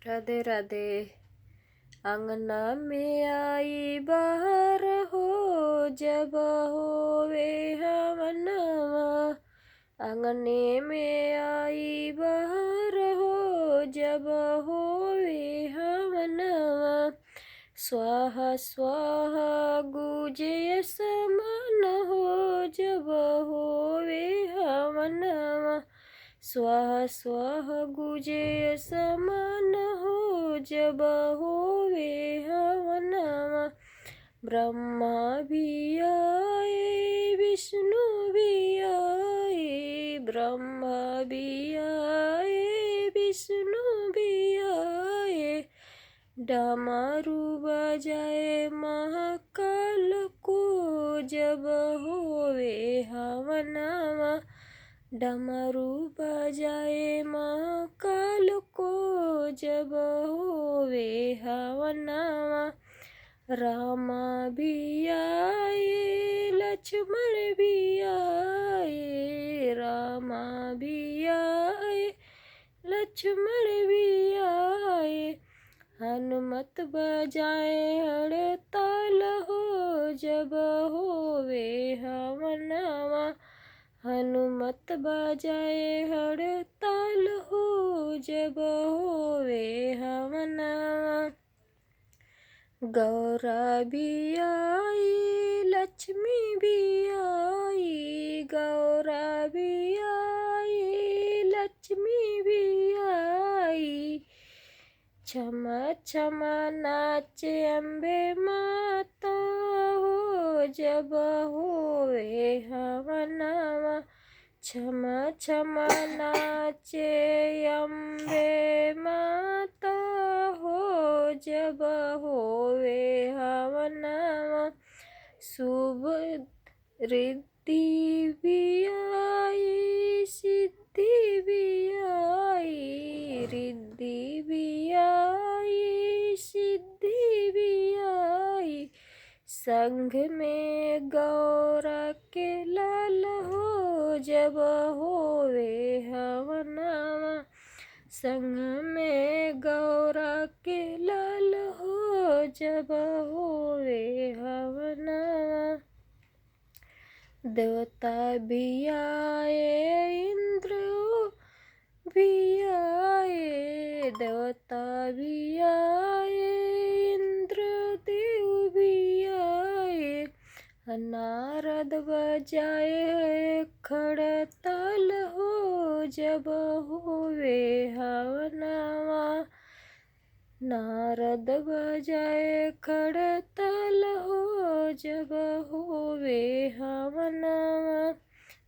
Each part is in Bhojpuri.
राधे राधे। अंगना में आई बाहर हो जब होवे हवनवा, अंगने में आई बाहर हो जब होवे हवनवा। स्वाहा स्वाहा गुजे समान हो जब होवे हवनवा, स्वाहा स्वाहा गुजे समान हो जब होवे हवनवा। ब्रह्मा भी आए विष्णु भी आए, ब्रह्मा भी आए विष्णु भी आए, डमरू बजाए महाकाल को जब होवे हवनवा, डमरू बजाए महाकाल को जब होवे हवनवा। रामा भी आए लक्ष्मण भी आए, रामा भी आए लक्ष्मण भी आए, हनुमत बजाए हड़ताल हो जब होवे हवनवा, हनुमत बजाए हड़ताल हो जब होवे हवनवा। गौरा भी आई लक्ष्मी भी आई, गौरा भी आई लक्ष्मी भी आई, क्षमा क्षमा नाचे अम्बे माता हो जब होवे हवनवा, क्षमा क्षमा नाचे अम्बे माता हो जब होवे हवनवा। शुभ रिद्धि भी आई सिद्धि भी आई, रिद्धि भी आई सिद्धि भी आई, संग में गौरा के लाल हो जब होवे हवनवा, संग में गौरा के लाल हो जब होवे हवनवा। देवता भी आए इंद्र भी आए, देवता भी आए इंद्र देव भी आए, नारद बजाए खड़ताल हो जब होवे हवनवा, नारद बजाए खड़ताल हो जब होवे हवनवा।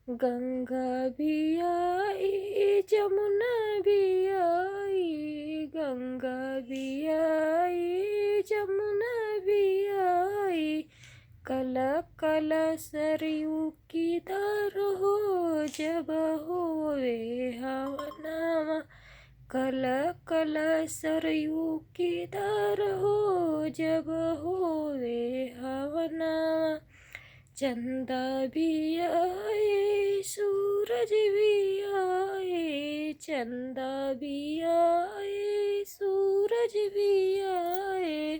गंगा भी आई जमुना भी आई, गंगा भी आई जमुना भी आई, कल कल सरयू की धार हो जब होवे हवनवा, कल कल सरयू की धार हो जब होवे हवनवा। चंदा भी आए सूरज भी आए, चंदा भी आए सूरज भी आए,